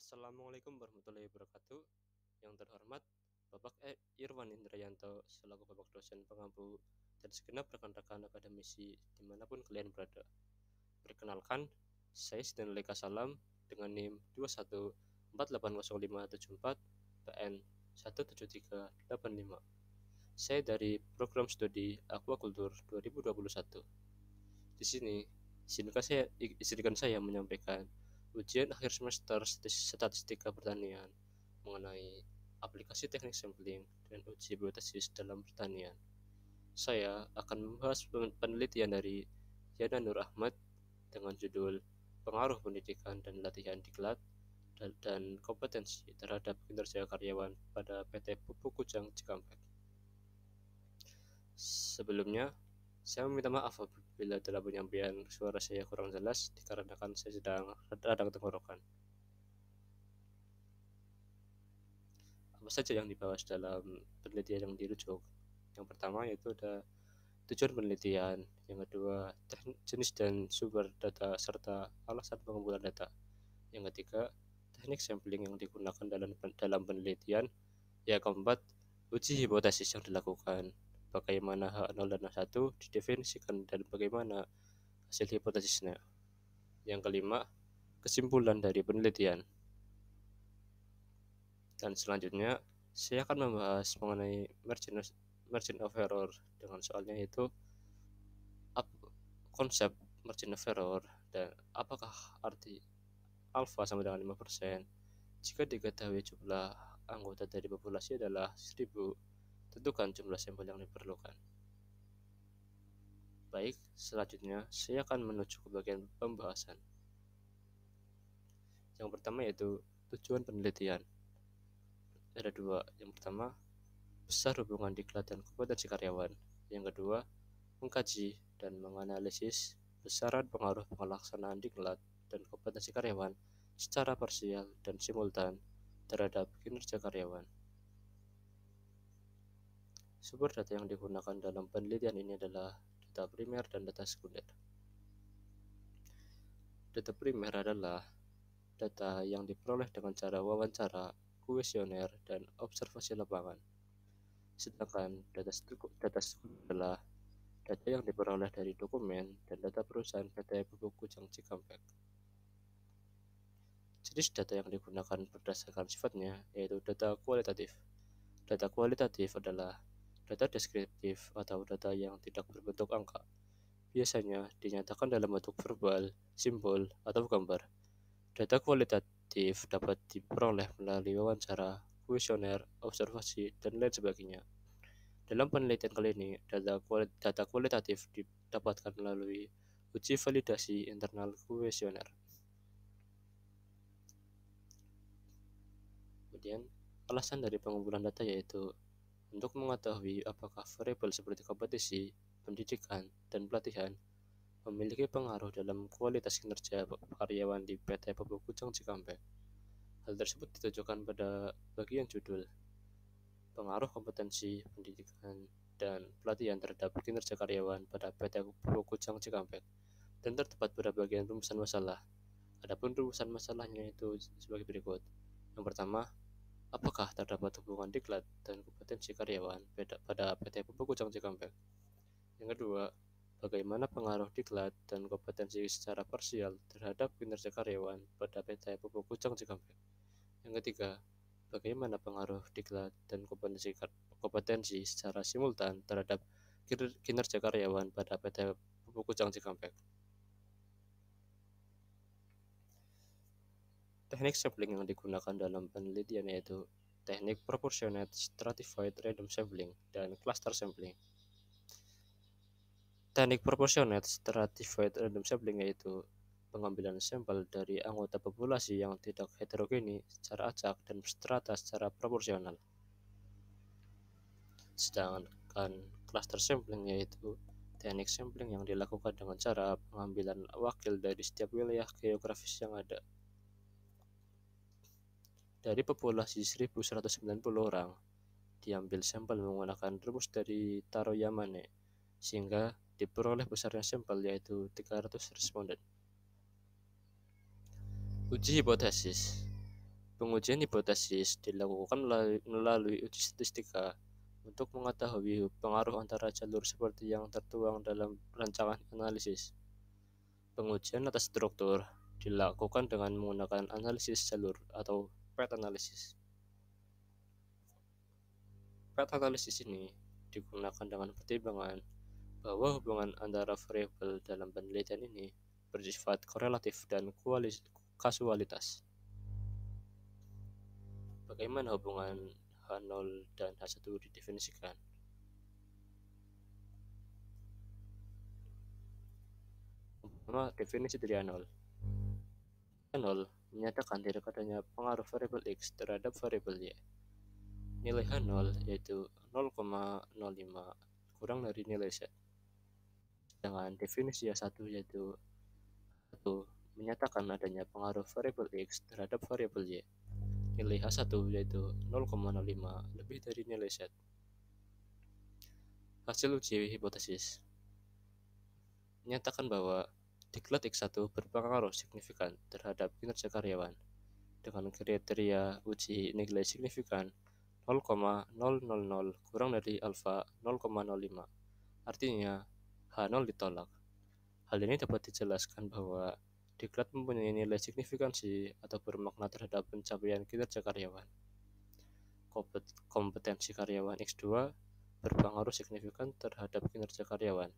Assalamualaikum warahmatullahi wabarakatuh. Yang terhormat Bapak Irwan Indrayanto selaku Bapak dosen pengampu dan segenap rekan-rekan akademisi dimanapun kalian berada. Perkenalkan, saya Sidin Leka Salam dengan NIM 21480574 PN 17385. Saya dari program studi Aquaculture 2021. Di sini, izinkan saya menyampaikan ujian akhir semester statistika pertanian mengenai aplikasi teknik sampling dan uji hipotesis dalam pertanian. Saya akan membahas penelitian dari Yana Nur Ahmad dengan judul Pengaruh Pendidikan dan Latihan Diklat dan Kompetensi terhadap Kinerja Karyawan pada PT Pupuk Kujang Cikampek. Sebelumnya, saya meminta maaf apabila dalam penyampaian suara saya kurang jelas dikarenakan saya sedang radang tenggorokan. Apa saja yang dibahas dalam penelitian yang dirujuk? Yang pertama yaitu ada tujuan penelitian, yang kedua jenis dan sumber data serta alasan pengumpulan data, yang ketiga teknik sampling yang digunakan dalam penelitian, yang keempat uji hipotesis yang dilakukan, bagaimana H0 dan H1 didefinisikan dan bagaimana hasil hipotesisnya. Yang kelima, kesimpulan dari penelitian. Dan selanjutnya, saya akan membahas mengenai margin of error dengan soalnya yaitu konsep margin of error dan apakah arti alfa sama dengan 5%. Jika diketahui jumlah anggota dari populasi adalah 1000, tentukan jumlah sampel yang diperlukan. Baik, selanjutnya saya akan menuju ke bagian pembahasan. Yang pertama yaitu tujuan penelitian. Ada dua. Yang pertama, besar hubungan diklat dan kompetensi karyawan. Yang kedua, mengkaji dan menganalisis besaran pengaruh pelaksanaan diklat dan kompetensi karyawan secara parsial dan simultan terhadap kinerja karyawan. Sumber data yang digunakan dalam penelitian ini adalah data primer dan data sekunder. Data primer adalah data yang diperoleh dengan cara wawancara, kuesioner, dan observasi lapangan. Sedangkan data sekunder adalah data yang diperoleh dari dokumen dan data perusahaan PT Pupuk Kujang Cikampek. Jenis data yang digunakan berdasarkan sifatnya yaitu data kualitatif. Data kualitatif adalah data deskriptif atau data yang tidak berbentuk angka. Biasanya dinyatakan dalam bentuk verbal, simbol, atau gambar. Data kualitatif dapat diperoleh melalui wawancara, kuesioner, observasi, dan lain sebagainya. Dalam penelitian kali ini, data kualitatif didapatkan melalui uji validasi internal kuesioner. Kemudian, alasan dari pengumpulan data yaitu untuk mengetahui apakah variabel seperti kompetisi, pendidikan, dan pelatihan memiliki pengaruh dalam kualitas kinerja karyawan di PT Pupuk Kujang Cikampek. Hal tersebut ditujukan pada bagian judul pengaruh kompetensi, pendidikan, dan pelatihan terhadap kinerja karyawan pada PT Pupuk Kujang Cikampek dan terdapat pada bagian rumusan masalah. Adapun rumusan masalahnya itu sebagai berikut. Yang pertama, apakah terdapat hubungan diklat dan kompetensi karyawan pada PT Pupuk Kujang Cikampek? Yang kedua, bagaimana pengaruh diklat dan kompetensi secara parsial terhadap kinerja karyawan pada PT Pupuk Kujang Cikampek? Yang ketiga, bagaimana pengaruh diklat dan kompetensi secara simultan terhadap kinerja karyawan pada PT Pupuk Kujang Cikampek? Teknik sampling yang digunakan dalam penelitian yaitu teknik proportionate stratified random sampling dan cluster sampling. Teknik proportionate stratified random sampling yaitu pengambilan sampel dari anggota populasi yang tidak heterogeni secara acak dan berstrata secara proporsional. Sedangkan cluster sampling yaitu teknik sampling yang dilakukan dengan cara pengambilan wakil dari setiap wilayah geografis yang ada. Dari populasi 1190 orang, diambil sampel menggunakan rumus dari Taro Yamane, sehingga diperoleh besarnya sampel yaitu 300 responden. Uji hipotesis. Pengujian hipotesis dilakukan melalui uji statistika untuk mengetahui pengaruh antara jalur seperti yang tertuang dalam rancangan analisis. Pengujian atas struktur dilakukan dengan menggunakan analisis jalur atau path analysis. Path analysis ini digunakan dengan pertimbangan bahwa hubungan antara variabel dalam penelitian ini bersifat korelatif dan kasualitas. Bagaimana hubungan H0 dan H1 didefinisikan? Pertama, definisi dari H0. H0 menyatakan tidak adanya pengaruh variabel X terhadap variabel Y. Nilai H0 yaitu 0,05 kurang dari nilai Z. Sedangkan definisi H1 yaitu 1 menyatakan adanya pengaruh variabel X terhadap variabel Y. Nilai H1 yaitu 0,05 lebih dari nilai Z. Hasil uji hipotesis menyatakan bahwa diklat X1 berpengaruh signifikan terhadap kinerja karyawan dengan kriteria uji nilai signifikan 0,000 kurang dari alfa 0,05. Artinya H0 ditolak. Hal ini dapat dijelaskan bahwa diklat mempunyai nilai signifikansi atau bermakna terhadap pencapaian kinerja karyawan. Kompetensi karyawan X2 berpengaruh signifikan terhadap kinerja karyawan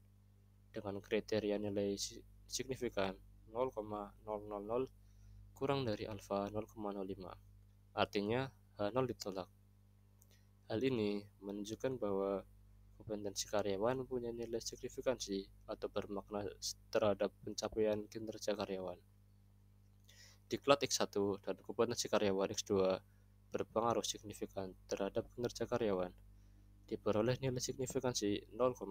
dengan kriteria nilai signifikan 0,000 kurang dari alfa 0,05. Artinya H0 ditolak. Hal ini menunjukkan bahwa kompetensi karyawan mempunyai nilai signifikansi atau bermakna terhadap pencapaian kinerja karyawan. Diklat X1 dan kompetensi karyawan X2 berpengaruh signifikan terhadap kinerja karyawan. Diperoleh nilai signifikansi 0,000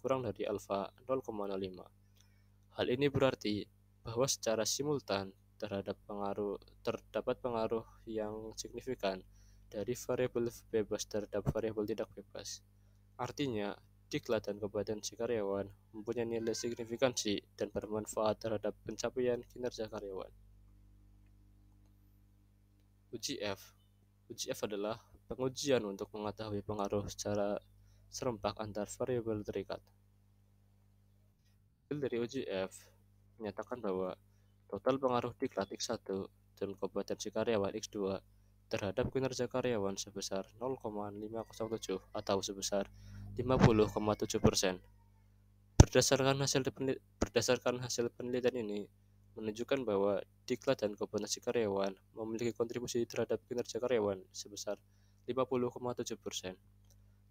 kurang dari alfa 0,05. Hal ini berarti bahwa secara simultan terdapat pengaruh yang signifikan dari variabel bebas terhadap variabel tidak bebas. Artinya, diklat dan kompetensi karyawan mempunyai nilai signifikansi dan bermanfaat terhadap pencapaian kinerja karyawan. Uji F. Uji F adalah pengujian untuk mengetahui pengaruh secara serempak antar variabel terikat. Hasil dari uji F menyatakan bahwa total pengaruh diklat X1 dan kompetensi karyawan X2 terhadap kinerja karyawan sebesar 0,507 atau sebesar 50,7%. Berdasarkan hasil penelitian ini menunjukkan bahwa diklat dan kompetensi karyawan memiliki kontribusi terhadap kinerja karyawan sebesar 50,7%.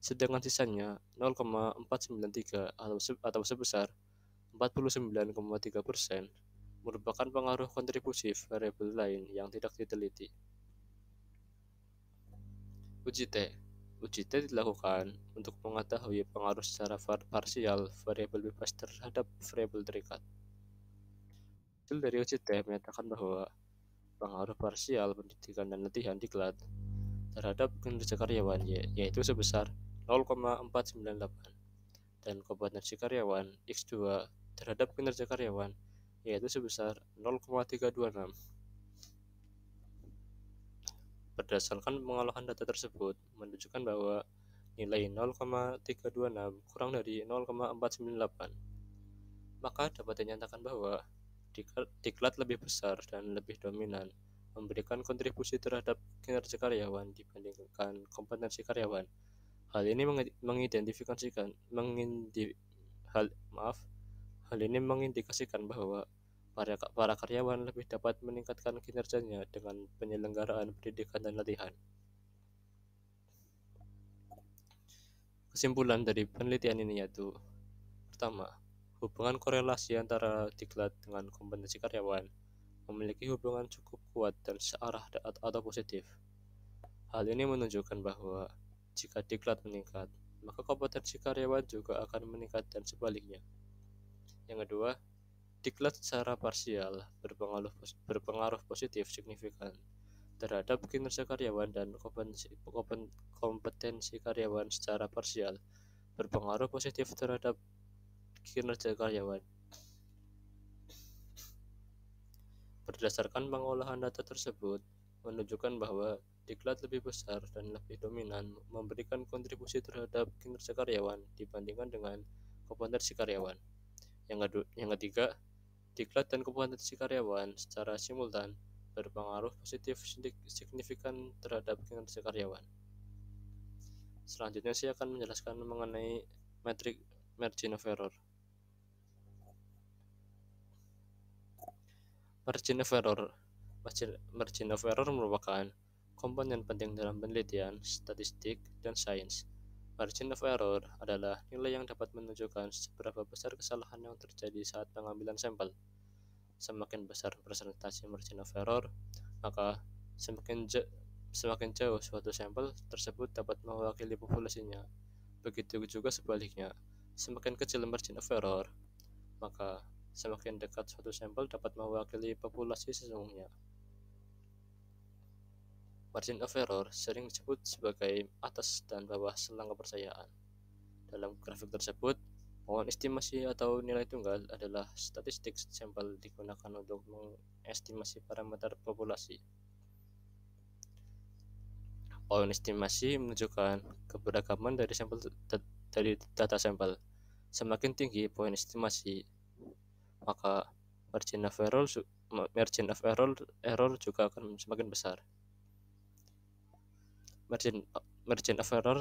Sedangkan sisanya 0,493 atau sebesar 49,3% merupakan pengaruh kontribusi variabel lain yang tidak diteliti. Uji T. Uji T dilakukan untuk mengetahui pengaruh secara parsial variabel bebas terhadap variabel terikat. Hasil dari uji T menyatakan bahwa pengaruh parsial pendidikan dan latihan diklat terhadap kinerja karyawan yaitu sebesar 0,498 dan kompetensi karyawan X2 terhadap kinerja karyawan yaitu sebesar 0,326. Berdasarkan pengolahan data tersebut menunjukkan bahwa nilai 0,326 kurang dari 0,498, maka dapat dinyatakan bahwa diklat lebih besar dan lebih dominan memberikan kontribusi terhadap kinerja karyawan dibandingkan kompetensi karyawan. Hal ini mengindikasikan bahwa para karyawan lebih dapat meningkatkan kinerjanya dengan penyelenggaraan pendidikan dan latihan. Kesimpulan dari penelitian ini yaitu: pertama, hubungan korelasi antara diklat dengan kompetensi karyawan memiliki hubungan cukup kuat dan searah atau positif. Hal ini menunjukkan bahwa jika diklat meningkat, maka kompetensi karyawan juga akan meningkat dan sebaliknya. Yang kedua, diklat secara parsial berpengaruh positif signifikan terhadap kinerja karyawan dan kompetensi karyawan secara parsial berpengaruh positif terhadap kinerja karyawan. Berdasarkan pengolahan data tersebut menunjukkan bahwa diklat lebih besar dan lebih dominan memberikan kontribusi terhadap kinerja karyawan dibandingkan dengan kompetensi karyawan. Yang ketiga, diklat dan kompetensi karyawan secara simultan berpengaruh positif signifikan terhadap kinerja karyawan. Selanjutnya saya akan menjelaskan mengenai metrik margin of error. Margin of error Margin of error merupakan komponen penting dalam penelitian, statistik, dan sains. Margin of error adalah nilai yang dapat menunjukkan seberapa besar kesalahan yang terjadi saat pengambilan sampel. Semakin besar persentase margin of error, maka semakin jauh suatu sampel tersebut dapat mewakili populasinya. Begitu juga sebaliknya, semakin kecil margin of error, maka semakin dekat suatu sampel dapat mewakili populasi sesungguhnya. Margin of error sering disebut sebagai atas dan bawah selang kepercayaan. Dalam grafik tersebut, pohon estimasi atau nilai tunggal adalah statistik sampel digunakan untuk mengestimasi parameter populasi. Pohon estimasi menunjukkan keberagaman dari data sampel. Semakin tinggi pohon estimasi, maka margin of error juga akan semakin besar. Margin of error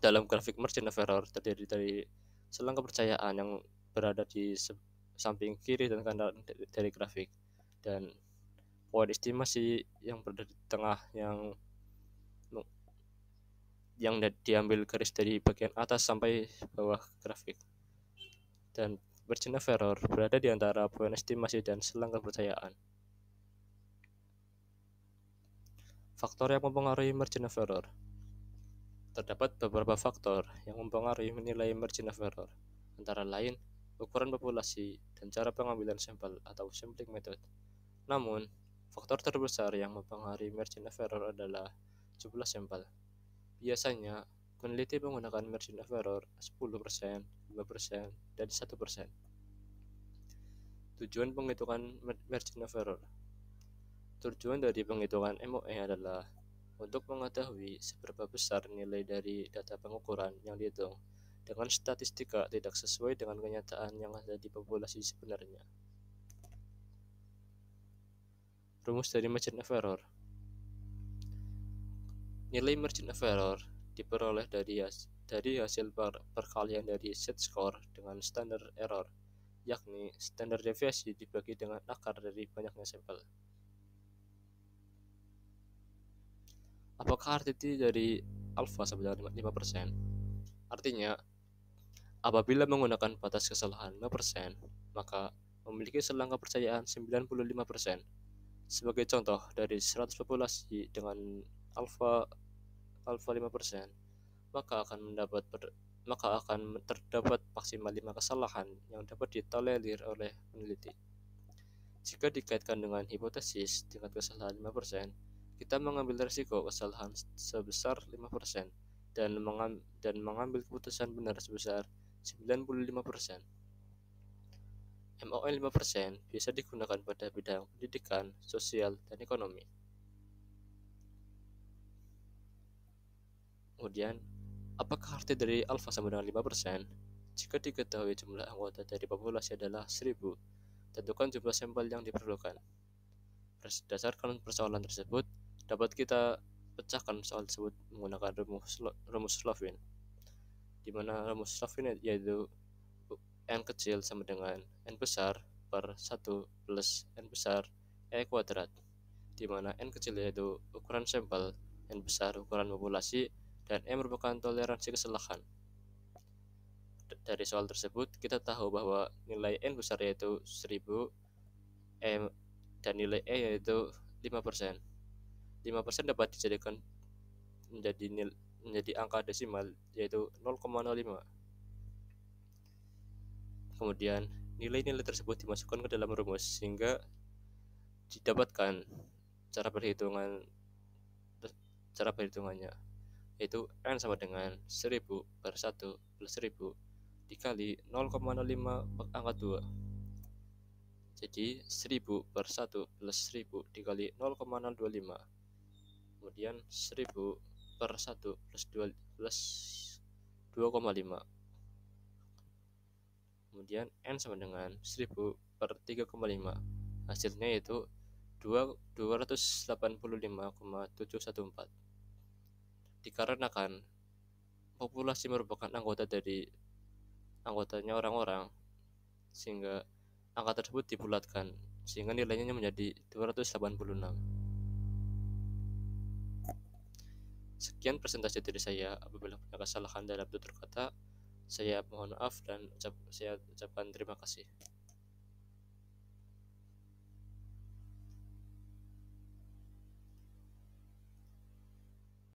dalam grafik margin of error terdiri dari selang kepercayaan yang berada di samping kiri dan kanan dari grafik, dan poin estimasi yang berada di tengah yang diambil garis dari bagian atas sampai bawah grafik. Dan margin of error berada di antara poin estimasi dan selang kepercayaan. Faktor yang mempengaruhi margin of error. Terdapat beberapa faktor yang mempengaruhi menilai margin of error, antara lain ukuran populasi dan cara pengambilan sampel atau sampling method. Namun, faktor terbesar yang mempengaruhi margin of error adalah jumlah sampel. Biasanya, peneliti menggunakan margin of error 10%, 5%, dan 1%. Tujuan penghitungan margin of error. Tujuan dari penghitungan MOE adalah untuk mengetahui seberapa besar nilai dari data pengukuran yang dihitung dengan statistika tidak sesuai dengan kenyataan yang ada di populasi sebenarnya. Rumus dari margin of error. Nilai margin of error diperoleh dari hasil perkalian dari set score dengan standar error, yakni standar deviasi dibagi dengan akar dari banyaknya sampel. Apakah arti dari alfa sebesar 5%? Artinya, apabila menggunakan batas kesalahan 5%, maka memiliki selang kepercayaan 95%. Sebagai contoh, dari 100 populasi dengan alfa 5%, maka akan terdapat maksimal 5 kesalahan yang dapat ditolerir oleh peneliti. Jika dikaitkan dengan hipotesis tingkat kesalahan 5%, kita mengambil risiko kesalahan sebesar 5% dan mengambil keputusan benar sebesar 95%. MOE 5% bisa digunakan pada bidang pendidikan, sosial, dan ekonomi. Kemudian, apakah arti dari alfa sama dengan 5%? Jika diketahui jumlah anggota dari populasi adalah 1000, tentukan jumlah sampel yang diperlukan. Berdasarkan persoalan tersebut, dapat kita pecahkan soal tersebut menggunakan rumus Slovin, di mana rumus Slovin yaitu n kecil sama dengan n besar per 1 plus n besar E kuadrat, di mana n kecil yaitu ukuran sampel, n besar ukuran populasi, dan E merupakan toleransi kesalahan. Dari soal tersebut, kita tahu bahwa nilai n besar yaitu 1000, dan nilai E yaitu 5%. 5% dapat dijadikan menjadi angka desimal yaitu 0,05. Kemudian nilai-nilai tersebut dimasukkan ke dalam rumus sehingga didapatkan cara perhitungannya, yaitu n sama dengan 1000 per 1 plus 1000 dikali 0,05 angka 2. Jadi 1000 per 1 plus 1000 dikali 0,025. Kemudian 1000 per 1 plus 2,5. Kemudian N sama dengan 1000 per 3,5. Hasilnya yaitu 285,714. Dikarenakan populasi merupakan anggotanya orang-orang, sehingga angka tersebut dibulatkan sehingga nilainya menjadi 286. Sekian presentasi dari saya. Apabila punya kesalahan dalam tutur kata, saya mohon maaf dan saya ucapkan terima kasih.